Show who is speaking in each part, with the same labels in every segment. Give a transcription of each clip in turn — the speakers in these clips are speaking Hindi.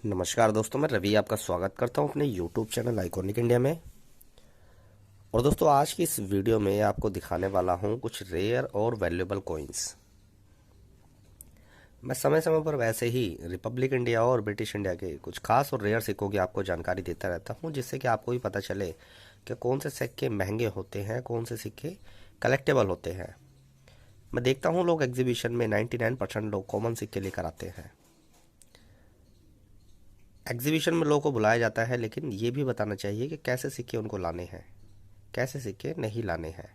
Speaker 1: नमस्कार दोस्तों, मैं रवि आपका स्वागत करता हूं अपने YouTube चैनल आइकॉनिक इंडिया में। और दोस्तों, आज की इस वीडियो में आपको दिखाने वाला हूं कुछ रेयर और वैल्यूएबल कॉइन्स। मैं समय समय पर वैसे ही रिपब्लिक इंडिया और ब्रिटिश इंडिया के कुछ खास और रेयर सिक्कों की आपको जानकारी देता रहता हूं, जिससे कि आपको भी पता चले कि कौन से सिक्के महंगे होते हैं, कौन से सिक्के कलेक्टेबल होते हैं। मैं देखता हूँ लोग एग्जीबिशन में 99% लोग कॉमन सिक्के लेकर आते हैं। एग्जीबिशन में लोगों को बुलाया जाता है, लेकिन ये भी बताना चाहिए कि कैसे सिक्के उनको लाने हैं, कैसे सिक्के नहीं लाने हैं।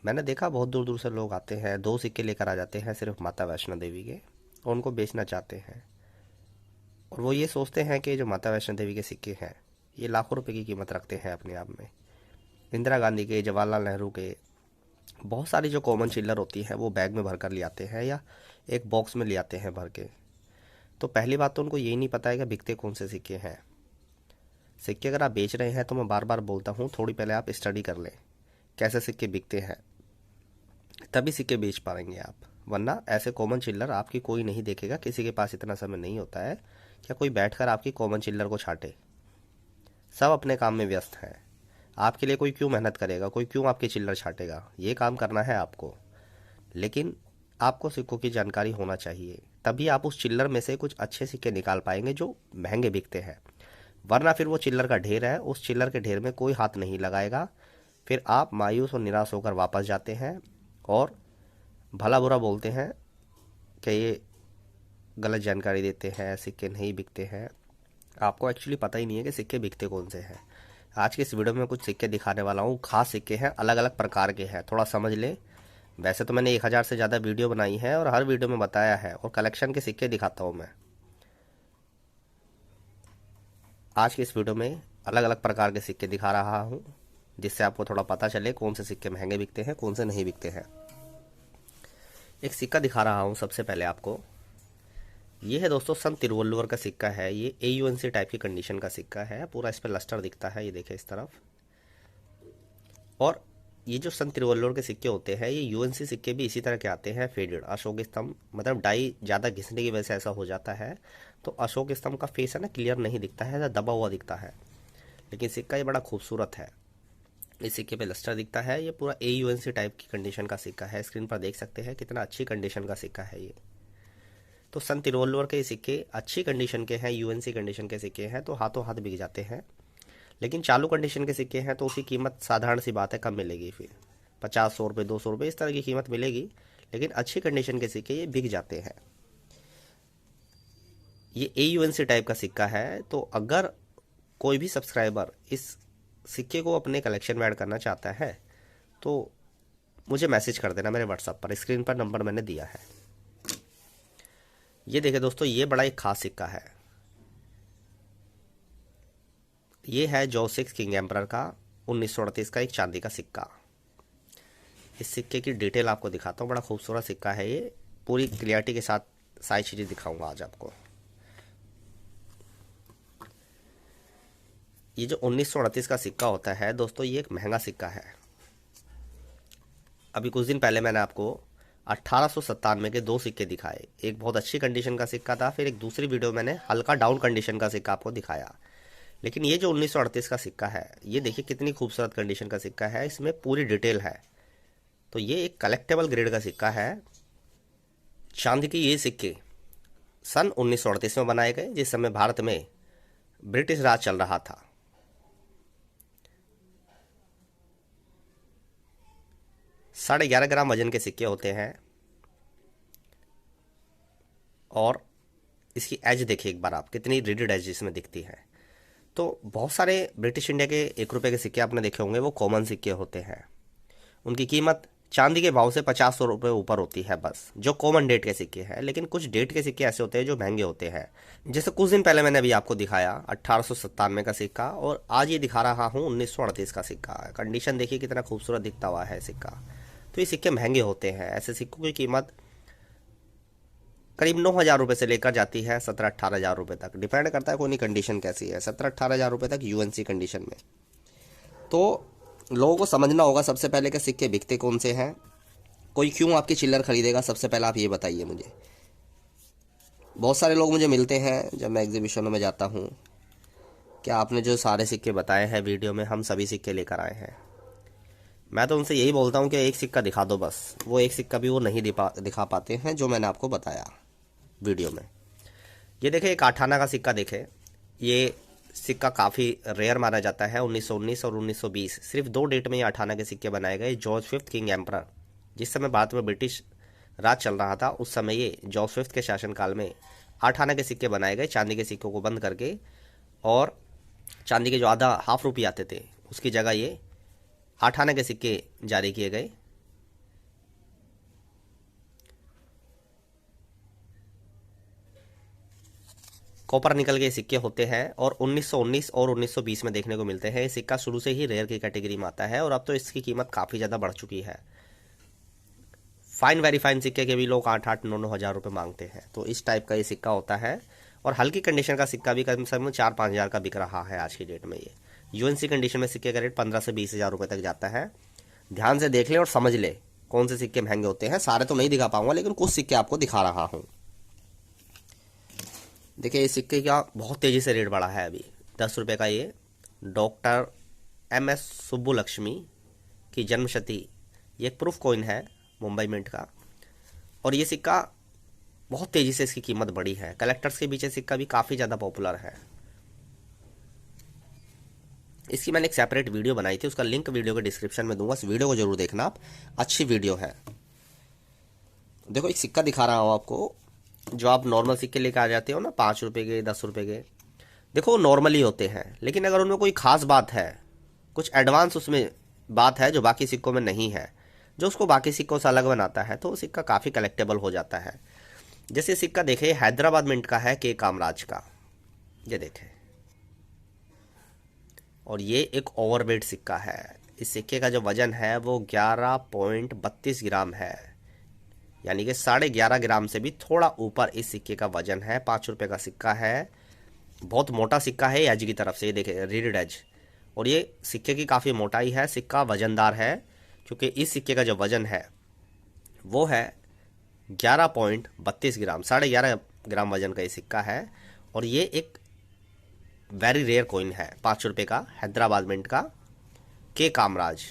Speaker 1: मैंने देखा बहुत दूर दूर से लोग आते हैं, 2 सिक्के लेकर आ जाते हैं सिर्फ माता वैष्णो देवी के, और उनको बेचना चाहते हैं। और वो ये सोचते हैं कि जो माता वैष्णो देवी के सिक्के हैं ये लाखों रुपए की कीमत रखते हैं अपने आप में। इंदिरा गांधी के, जवाहरलाल नेहरू के, बहुत सारी जो कॉमन चिल्लर होती है वो बैग में भर कर ले आते हैं या एक बॉक्स में ले आते हैं भर के। तो पहली बात तो उनको यही नहीं पता है कि बिकते कौन से सिक्के हैं। सिक्के अगर आप बेच रहे हैं तो मैं बार बार बोलता हूँ, थोड़ी पहले आप स्टडी कर लें कैसे सिक्के बिकते हैं, तभी सिक्के बेच पाएंगे आप। वरना ऐसे कॉमन चिल्लर आपकी कोई नहीं देखेगा, किसी के पास इतना समय नहीं होता है क्या कोई बैठकर आपकी कॉमन चिल्लर को छाटे। सब अपने काम में व्यस्त हैं। आपके लिए कोई क्यों मेहनत करेगा, कोई क्यों आपकी चिल्लर छाटेगा। ये काम करना है आपको, लेकिन आपको सिक्कों की जानकारी होना चाहिए, तभी आप उस चिल्लर में से कुछ अच्छे सिक्के निकाल पाएंगे जो महंगे बिकते हैं। वरना फिर वो चिल्लर का ढेर है, उस चिल्लर के ढेर में कोई हाथ नहीं लगाएगा। फिर आप मायूस और निराश होकर वापस जाते हैं और भला बुरा बोलते हैं कि ये गलत जानकारी देते हैं, सिक्के नहीं बिकते हैं। आपको एक्चुअली पता ही नहीं है कि सिक्के बिकते कौन से हैं। आज की इस वीडियो में कुछ सिक्के दिखाने वाला हूँ, खास सिक्के हैं, अलग अलग प्रकार के हैं, थोड़ा समझ ले। वैसे तो मैंने 1000 से ज़्यादा वीडियो बनाई है और हर वीडियो में बताया है, और कलेक्शन के सिक्के दिखाता हूँ मैं। आज की इस वीडियो में अलग अलग प्रकार के सिक्के दिखा रहा हूँ, जिससे आपको थोड़ा पता चले कौन से सिक्के महंगे बिकते हैं, कौन से नहीं बिकते हैं। एक सिक्का दिखा रहा हूँ सबसे पहले आपको। ये है दोस्तों संत तिरुवल्लुवर का सिक्का है। ये AUNC टाइप की कंडीशन का सिक्का है, पूरा इस पर लस्टर दिखता है, ये देखे इस तरफ। और ये जो संत तिरुवल्लुवर के सिक्के होते हैं, ये UNC सिक्के भी इसी तरह के आते हैं, फेडेड अशोक स्तंभ, मतलब डाई ज़्यादा घिसने की वजह से ऐसा हो जाता है। तो अशोक स्तंभ का फेस है ना, क्लियर नहीं दिखता है, दबा हुआ दिखता है। लेकिन सिक्का ये बड़ा खूबसूरत है। इस सिक्के पे लस्टर दिखता है। ये पूरा AUNC टाइप की कंडीशन का सिक्का है। स्क्रीन पर देख सकते हैं कितना अच्छी कंडीशन का सिक्का है ये। तो संत तिरुवल्लुवर के सिक्के अच्छी कंडीशन के हैं, UNC कंडीशन के सिक्के हैं, तो हाथों हाथ बिक जाते हैं। लेकिन चालू कंडीशन के सिक्के हैं तो उसकी कीमत साधारण सी बात है, कम मिलेगी। फिर 50, 100 रुपये, 200 रुपये इस तरह की कीमत मिलेगी। लेकिन अच्छी कंडीशन के सिक्के ये बिक जाते हैं। ये AUNC टाइप का सिक्का है। तो अगर कोई भी सब्सक्राइबर इस सिक्के को अपने कलेक्शन में ऐड करना चाहता है तो मुझे मैसेज कर देना मेरे WhatsApp पर, स्क्रीन पर नंबर मैंने दिया है। ये देखिए दोस्तों, ये बड़ा एक खास सिक्का है। ये है जॉर्ज 6 किंग एम्परर का 1938 का एक चांदी का सिक्का। इस सिक्के की डिटेल आपको दिखाता हूँ, बड़ा खूबसूरत सिक्का है ये। पूरी क्लियरिटी के साथ सारी चीज़ें दिखाऊंगा आज आपको। ये जो 1938 का सिक्का होता है दोस्तों, ये एक महंगा सिक्का है। अभी कुछ दिन पहले मैंने आपको 1897 के 2 सिक्के दिखाए। एक बहुत अच्छी कंडीशन का सिक्का था, फिर एक दूसरी वीडियो मैंने हल्का डाउन कंडीशन का सिक्का आपको दिखाया। लेकिन ये जो 1938 का सिक्का है, ये देखिए कितनी खूबसूरत कंडीशन का सिक्का है, इसमें पूरी डिटेल है। तो ये एक कलेक्टेबल ग्रेड का सिक्का है। चांदी के ये सिक्के सन 1938 में बनाए गए, जिस समय भारत में ब्रिटिश राज चल रहा था। 11.5 ग्राम वजन के सिक्के होते हैं। और इसकी एज देखिए एक बार आप, कितनी रिजिड एज इसमें दिखती है। तो बहुत सारे ब्रिटिश इंडिया के 1 रुपये के सिक्के आपने देखे होंगे, वो कॉमन सिक्के होते हैं। उनकी कीमत चांदी के भाव से 50-100 रुपये ऊपर होती है, बस जो कॉमन डेट के सिक्के हैं। लेकिन कुछ डेट के सिक्के ऐसे होते हैं जो महंगे होते हैं। जैसे कुछ दिन पहले मैंने अभी आपको दिखाया 1897 का सिक्का, और आज ये दिखा रहा हूँ 1938 का सिक्का। कंडीशन देखिए कितना खूबसूरत दिखता हुआ है सिक्का। तो ये सिक्के महंगे होते हैं। ऐसे सिक्कों की कीमत करीब 9,000 रुपये से लेकर जाती है 17-18 हज़ार रुपये तक, डिपेंड करता है कौन सी कंडीशन कैसी है। 17-18 हज़ार रुपये तक UNC कंडीशन में। तो लोगों को समझना होगा सबसे पहले कि सिक्के बिकते कौन से हैं, कोई क्यों आपकी चिल्लर खरीदेगा। सबसे पहले आप ये बताइए मुझे। बहुत सारे लोग मुझे मिलते हैं जब मैं एग्जीबिशनों में जाता हूँ, क्या आपने जो सारे सिक्के बताए हैं वीडियो में, हम सभी सिक्के लेकर आए हैं। मैं तो उनसे यही बोलता हूँ कि एक सिक्का दिखा दो बस। वो एक सिक्का भी वो नहीं दिखा पाते हैं जो मैंने आपको बताया वीडियो में। ये देखे, एक 8 आना का सिक्का देखे। ये सिक्का काफ़ी रेयर माना जाता है। 1919 और 1920 सिर्फ 2 डेट में ये 8 आना के सिक्के बनाए गए। जॉर्ज फिफ्थ किंग एम्परर, जिस समय भारत में ब्रिटिश राज चल रहा था, उस समय ये जॉर्ज फिफ्थ के शासनकाल में 8 आना के सिक्के बनाए गए, चांदी के सिक्कों को बंद करके। और चांदी के जो आधा हाफ रुपये आते थे उसकी जगह ये 8 आने के सिक्के जारी किए गए। कॉपर निकल के सिक्के होते हैं और 1919 और 1920 में देखने को मिलते हैं। ये सिक्का शुरू से ही रेयर की कैटेगरी में आता है और अब तो इसकी कीमत काफ़ी ज़्यादा बढ़ चुकी है। फाइन वेरी फाइन सिक्के के भी लोग 8-8 9 9 हज़ार रुपये मांगते हैं। तो इस टाइप का ये सिक्का होता है। और हल्की कंडीशन का सिक्का भी कम से कम 4-5 हज़ार का बिक रहा है आज की डेट में। ये यूएनसी कंडीशन में सिक्के का रेट 15 से 20 हज़ार रुपये तक जाता है। ध्यान से देख ले और समझ ले कौन से सिक्के महंगे होते हैं। सारे तो नहीं दिखा पाऊंगा, लेकिन कुछ सिक्के आपको दिखा रहा हूँ। देखिए, इस सिक्के का बहुत तेज़ी से रेट बढ़ा है अभी। 10 रुपये का ये डॉक्टर MS सुब्बुलक्ष्मी की जन्मशती, ये एक प्रूफ कॉइन है मुंबई मिंट का। और ये सिक्का बहुत तेज़ी से इसकी कीमत बढ़ी है। कलेक्टर्स के बीच सिक्का भी काफ़ी ज़्यादा पॉपुलर है। इसकी मैंने एक सेपरेट वीडियो बनाई थी, उसका लिंक वीडियो के डिस्क्रिप्शन में दूंगा। इस वीडियो को जरूर देखना आप, अच्छी वीडियो है। देखो, एक सिक्का दिखा रहा हूँ आपको। जो आप नॉर्मल सिक्के लेकर आ जाते हो ना, 5 रुपये के, 10 रुपये के, देखो वो नॉर्मली होते हैं, लेकिन अगर उनमें कोई खास बात है, कुछ एडवांस उसमें बात है जो बाकी सिक्कों में नहीं है, जो उसको बाकी सिक्कों से अलग बनाता है, तो वो सिक्का काफ़ी कलेक्टेबल हो जाता है। जैसे सिक्का देखे, हैदराबाद मिंट का है, के कामराज का, ये देखे। और ये एक ओवरवेट सिक्का है। इस सिक्के का जो वजन है वो 11.32 ग्राम है, यानी कि 11.5 ग्राम से भी थोड़ा ऊपर इस सिक्के का वजन है। 5 रुपये का सिक्का है, बहुत मोटा सिक्का है एज की तरफ से, ये देखे रीडेड एज। और ये सिक्के की काफ़ी मोटाई है, सिक्का वजनदार है, क्योंकि इस सिक्के का जो वजन है वो है 11.32 ग्राम, 11.5 ग्राम वजन का ये सिक्का है। और ये एक वेरी रेयर कॉइन है, 5 रुपये का, हैदराबाद मिंट का, के कामराज।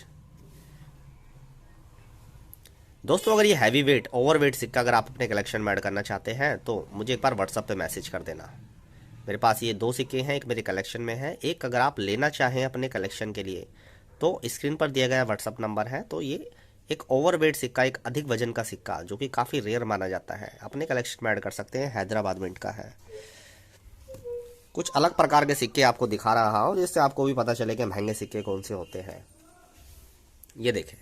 Speaker 1: दोस्तों, अगर ये हैवी वेट, ओवर वेट सिक्का अगर आप अपने कलेक्शन में ऐड करना चाहते हैं तो मुझे एक बार व्हाट्सएप पे मैसेज कर देना। मेरे पास ये 2 सिक्के हैं, एक मेरे कलेक्शन में है, एक अगर आप लेना चाहें अपने कलेक्शन के लिए तो स्क्रीन पर दिया गया व्हाट्सएप नंबर है। तो ये एक ओवर वेट सिक्का, एक अधिक वजन का सिक्का जो कि काफ़ी रेयर माना जाता है, अपने कलेक्शन में ऐड कर सकते हैं। हैदराबाद मिंट का है। कुछ अलग प्रकार के सिक्के आपको दिखा रहा हूँ जिससे आपको भी पता चले कि महंगे सिक्के कौन से होते हैं। ये देखें,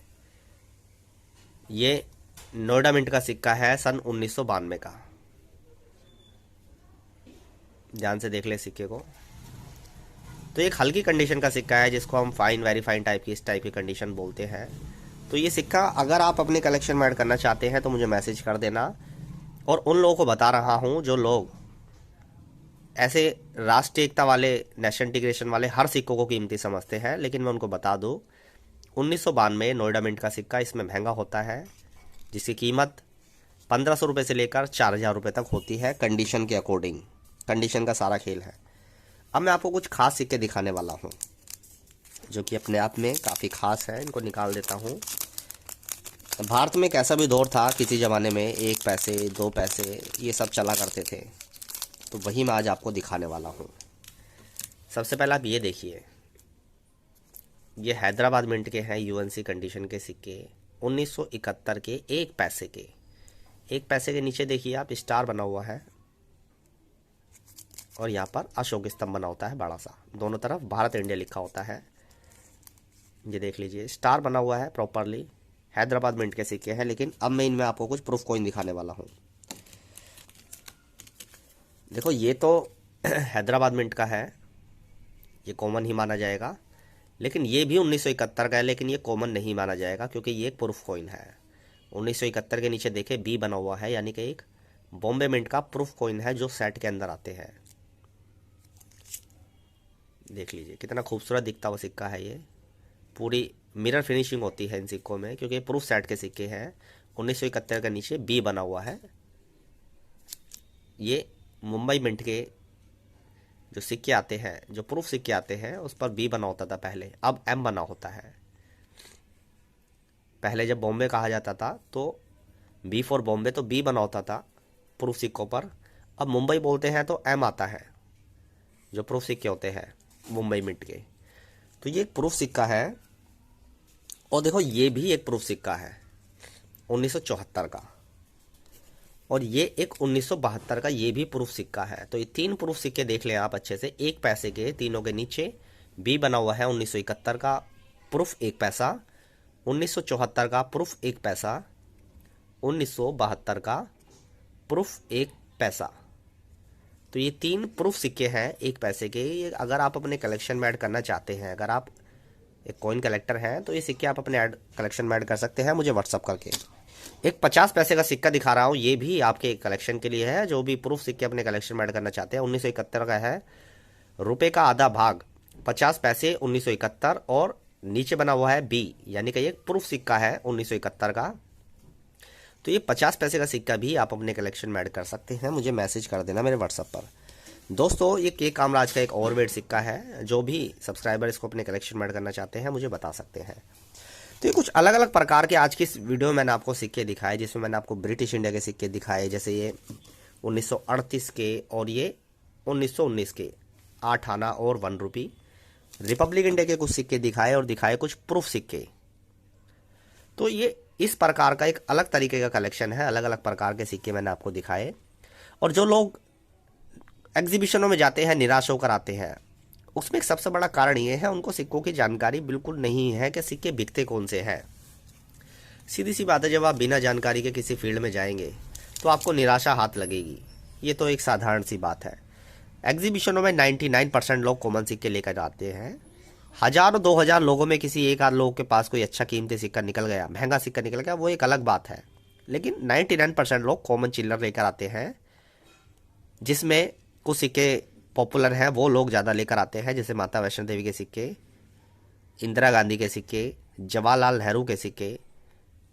Speaker 1: ये नोएडा मिंट का सिक्का है, सन 1992 का। ध्यान से देख ले सिक्के को। तो एक हल्की कंडीशन का सिक्का है जिसको हम फाइन वेरी फाइन टाइप की, इस टाइप की कंडीशन बोलते हैं। तो ये सिक्का अगर आप अपने कलेक्शन में ऐड करना चाहते हैं तो मुझे मैसेज कर देना। और उन लोगों को बता रहा हूँ जो लोग ऐसे राष्ट्रीय एकता वाले, नेशन इंटीग्रेशन वाले हर सिक्कों को कीमती समझते हैं, लेकिन मैं उनको बता दूँ 1992 नोएडा मिंट का सिक्का इसमें महंगा होता है, जिसकी कीमत 1500 रुपये से लेकर 4000 रुपये तक होती है, कंडीशन के अकॉर्डिंग। कंडीशन का सारा खेल है। अब मैं आपको कुछ खास सिक्के दिखाने वाला हूँ जो कि अपने आप में काफ़ी खास है। इनको निकाल देता हूँ। भारत में एक ऐसा भी दौर था किसी ज़माने में 1 पैसे 2 पैसे ये सब चला करते थे, तो वही मैं आज आपको दिखाने वाला हूँ। सबसे पहले आप ये देखिए, ये हैदराबाद मिंट के हैं, यूएनसी कंडीशन के सिक्के, 1971 के 1 पैसे के। 1 पैसे के नीचे देखिए आप, स्टार बना हुआ है और यहाँ पर अशोक स्तंभ बना होता है बड़ा सा, दोनों तरफ भारत इंडिया लिखा होता है। ये देख लीजिए, स्टार बना हुआ है प्रॉपरली। हैदराबाद मिंट के सिक्के हैं, लेकिन अब मैं इनमें आपको कुछ प्रूफ कॉइन दिखाने वाला हूँ। देखो, ये तो हैदराबाद मिंट का है, ये कॉमन ही माना जाएगा। लेकिन ये भी 1971 का है, लेकिन ये कॉमन नहीं माना जाएगा क्योंकि ये एक प्रूफ कॉइन है। 1971 के नीचे देखे बी बना हुआ है, यानी कि एक बॉम्बे मिंट का प्रूफ कॉइन है जो सेट के अंदर आते हैं। देख लीजिए कितना खूबसूरत दिखता हुआ सिक्का है ये। पूरी मिरर फिनिशिंग होती है इन सिक्कों में क्योंकि प्रूफ सेट के सिक्के हैं। 1971 का नीचे बी बना हुआ है। ये मुंबई मिंट के जो सिक्के आते हैं, जो प्रूफ सिक्के आते हैं, उस पर बी बना होता था पहले, अब एम बना होता है। पहले जब बॉम्बे कहा जाता था तो बी फॉर बॉम्बे, तो बी बना होता था प्रूफ सिक्कों पर। अब मुंबई बोलते हैं तो एम आता है, जो प्रूफ सिक्के होते हैं मुंबई मिंट के। तो ये एक प्रूफ सिक्का है। और देखो ये भी एक प्रूफ सिक्का है 1974 का, और ये एक 1972 का, ये भी प्रूफ सिक्का है। तो ये 3 प्रूफ सिक्के देख लें आप अच्छे से, 1 पैसे के, तीनों के नीचे बी बना हुआ है 1971 का प्रूफ 1 पैसा, 1974 का प्रूफ 1 पैसा, 1972 का प्रूफ 1 पैसा। तो ये 3 प्रूफ सिक्के हैं 1 पैसे के। ये अगर आप अपने कलेक्शन में ऐड करना चाहते हैं, अगर आप एक कॉइन कलेक्टर हैं, तो ये सिक्के आप अपने कलेक्शन में ऐड कर सकते हैं मुझे व्हाट्सअप करके। एक 50 पैसे का सिक्का दिखा रहा हूँ, ये भी आपके कलेक्शन के लिए है। जो भी प्रूफ सिक्के अपने कलेक्शन में ऐड करना चाहते हैं, 1971 का है, रुपए का आधा भाग 50 पैसे 1971, और नीचे बना हुआ है बी, यानी कि ये प्रूफ सिक्का है 1971 का। तो ये 50 पैसे का सिक्का भी आप अपने कलेक्शन में ऐड कर सकते हैं, मुझे मैसेज कर देना मेरे व्हाट्सएप पर। दोस्तों ये के कामराज का एक ओवरवेट सिक्का है, जो भी सब्सक्राइबर इसको अपने कलेक्शन में ऐड करना चाहते हैं मुझे बता सकते हैं। तो ये कुछ अलग अलग प्रकार के आज की इस वीडियो में मैंने आपको सिक्के दिखाए, जिसमें मैंने आपको ब्रिटिश इंडिया के सिक्के दिखाए, जैसे ये 1938 के और ये 1919 के 8 आना और 1 रुपी। रिपब्लिक इंडिया के कुछ सिक्के दिखाए और दिखाए कुछ प्रूफ सिक्के। तो ये इस प्रकार का एक अलग तरीके का कलेक्शन है, अलग अलग प्रकार के सिक्के मैंने आपको दिखाए। और जो लोग एग्जीबिशनों में जाते हैं निराश होकर आते हैं, उसमें एक सबसे बड़ा कारण ये है, उनको सिक्कों की जानकारी बिल्कुल नहीं है कि सिक्के बिकते कौन से हैं। सीधी सी बात है, जब आप बिना जानकारी के किसी फील्ड में जाएंगे तो आपको निराशा हाथ लगेगी, ये तो एक साधारण सी बात है। एग्जीबिशनों में 99% लोग कॉमन सिक्के लेकर आते हैं। 1000-2000 लोगों में किसी एक आध लोगों के पास कोई अच्छा कीमती सिक्का निकल गया, महंगा सिक्का निकल गया, वो एक अलग बात है। लेकिन 99% लोग कॉमन चिल्लर लेकर आते हैं, जिसमें कुछ सिक्के पॉपुलर हैं वो लोग ज़्यादा लेकर आते हैं, जैसे माता वैष्णो देवी के सिक्के, इंदिरा गांधी के सिक्के, जवाहरलाल नेहरू के सिक्के,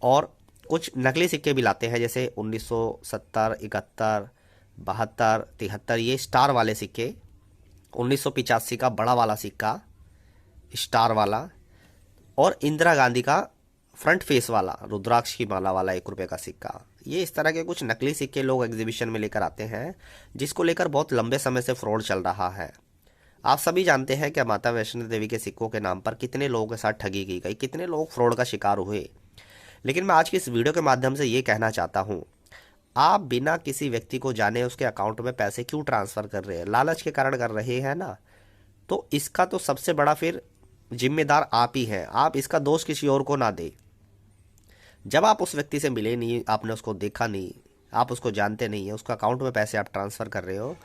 Speaker 1: और कुछ नकली सिक्के भी लाते हैं, जैसे 1970, 71, 72, 73 ये स्टार वाले सिक्के, 1985 का बड़ा वाला सिक्का स्टार वाला, और इंदिरा गांधी का फ्रंट फेस वाला रुद्राक्ष की माला वाला 1 रुपये का सिक्का। ये इस तरह के कुछ नकली सिक्के लोग एग्जीबिशन में लेकर आते हैं, जिसको लेकर बहुत लंबे समय से फ्रॉड चल रहा है। आप सभी जानते हैं कि माता वैष्णो देवी के सिक्कों के नाम पर कितने लोगों के साथ ठगी की गई, कितने लोग फ्रॉड का शिकार हुए। लेकिन मैं आज की इस वीडियो के माध्यम से ये कहना चाहता हूँ, आप बिना किसी व्यक्ति को जाने उसके अकाउंट में पैसे क्यों ट्रांसफ़र कर रहे हैं? लालच के कारण कर रहे हैं ना, तो इसका तो सबसे बड़ा फिर जिम्मेदार आप ही हैं। आप इसका दोष किसी और को ना दें। जब आप उस व्यक्ति से मिले नहीं, आपने उसको देखा नहीं, आप उसको जानते नहीं है, उसका अकाउंट में पैसे आप ट्रांसफ़र कर रहे हो,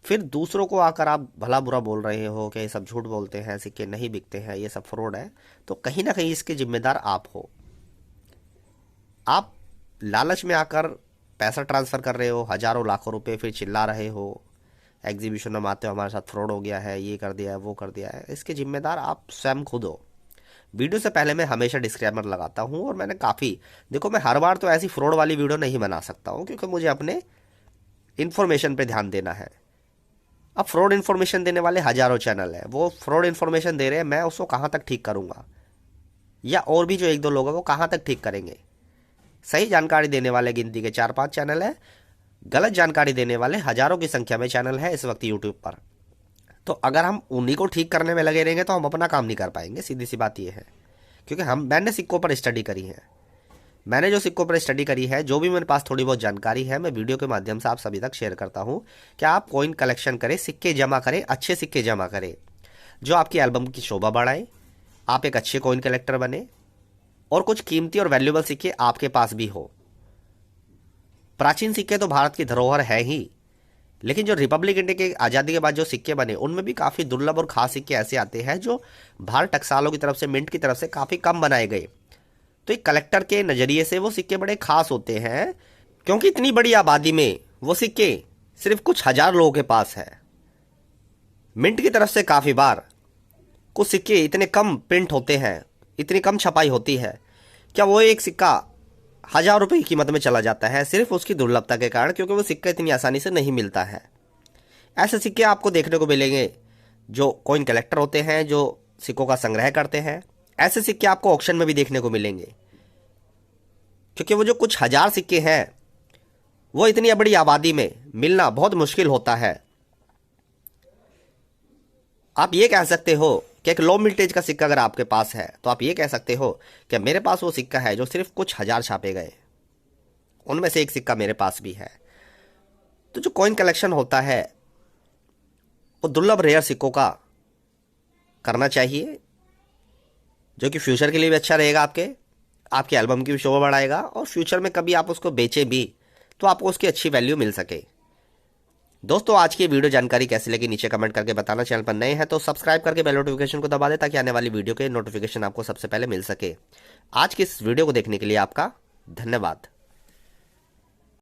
Speaker 1: फिर दूसरों को आकर आप भला बुरा बोल रहे हो कि ये सब झूठ बोलते हैं, सिक्के नहीं बिकते हैं, ये सब फ्रॉड है, तो कहीं ना कहीं इसके जिम्मेदार आप हो। आप लालच में आकर पैसा ट्रांसफ़र कर रहे हो, हज़ारों लाखों रुपए, फिर चिल्ला रहे हो, एग्जीबिशन में आते हो हमारे साथ फ्रॉड हो गया है, ये कर दिया है, वो कर दिया है। इसके जिम्मेदार आप स्वयं खुद हो। वीडियो से पहले मैं हमेशा डिस्क्लेमर लगाता हूँ, और मैंने काफ़ी, देखो मैं हर बार तो ऐसी फ्रॉड वाली वीडियो नहीं बना सकता हूँ, क्योंकि मुझे अपने इन्फॉर्मेशन पे ध्यान देना है। अब फ्रॉड इन्फॉर्मेशन देने वाले हज़ारों चैनल हैं, वो फ्रॉड इन्फॉर्मेशन दे रहे हैं, मैं उसको कहाँ तक ठीक करूँगा, या और भी जो 1-2 लोग हैं वो कहाँ तक ठीक करेंगे? सही जानकारी देने वाले गिनती के 4-5 चैनल हैं, गलत जानकारी देने वाले हज़ारों की संख्या में चैनल है इस वक्त यूट्यूब पर। तो अगर हम उन्हीं को ठीक करने में लगे रहेंगे तो हम अपना काम नहीं कर पाएंगे, सीधी सी बात ये है। क्योंकि मैंने सिक्कों पर स्टडी करी है, मैंने जो सिक्कों पर स्टडी करी है, जो भी मेरे पास थोड़ी बहुत जानकारी है, मैं वीडियो के माध्यम से आप सभी तक शेयर करता हूँ कि आप कॉइन कलेक्शन करें, सिक्के जमा करें, अच्छे सिक्के जमा करें जो आपकी एल्बम की शोभा बढ़ाएं, आप एक अच्छे कॉइन कलेक्टर बने, और कुछ कीमती और वैल्यूएबल सिक्के आपके पास भी हो। प्राचीन सिक्के तो भारत की धरोहर है ही, लेकिन जो रिपब्लिक इंडिया के आज़ादी के बाद जो सिक्के बने, उनमें भी काफ़ी दुर्लभ और खास सिक्के ऐसे आते हैं जो भारत टकसालों की तरफ से, मिंट की तरफ से काफ़ी कम बनाए गए। तो एक कलेक्टर के नज़रिए से वो सिक्के बड़े खास होते हैं, क्योंकि इतनी बड़ी आबादी में वो सिक्के सिर्फ कुछ हज़ार लोगों के पास है। मिंट की तरफ से काफ़ी बार कुछ सिक्के इतने कम प्रिंट होते हैं, इतनी कम छपाई होती है, क्या वो एक सिक्का 1000 रुपये की कीमत में चला जाता है, सिर्फ उसकी दुर्लभता के कारण, क्योंकि वो सिक्का इतनी आसानी से नहीं मिलता है। ऐसे सिक्के आपको देखने को मिलेंगे जो कॉइन कलेक्टर होते हैं, जो सिक्कों का संग्रह करते हैं। ऐसे सिक्के आपको ऑक्शन में भी देखने को मिलेंगे, क्योंकि वो जो कुछ हजार सिक्के हैं वो इतनी बड़ी आबादी में मिलना बहुत मुश्किल होता है। आप ये कह सकते हो कि एक लो मिल्टेज का सिक्का अगर आपके पास है तो आप ये कह सकते हो कि मेरे पास वो सिक्का है जो सिर्फ कुछ हजार छापे गए, उनमें से एक सिक्का मेरे पास भी है। तो जो कॉइन कलेक्शन होता है वो दुर्लभ रेयर सिक्कों का करना चाहिए, जो कि फ्यूचर के लिए भी अच्छा रहेगा, आपके एल्बम की भी शोभा बढ़ाएगा, और फ्यूचर में कभी आप उसको बेचें भी तो आपको उसकी अच्छी वैल्यू मिल सके। दोस्तों, आज की वीडियो जानकारी कैसी लगी नीचे कमेंट करके बताना। चैनल पर नए हैं तो सब्सक्राइब करके बेल नोटिफिकेशन को दबा दें, ताकि आने वाली वीडियो के नोटिफिकेशन आपको सबसे पहले मिल सके। आज की इस वीडियो को देखने के लिए आपका धन्यवाद।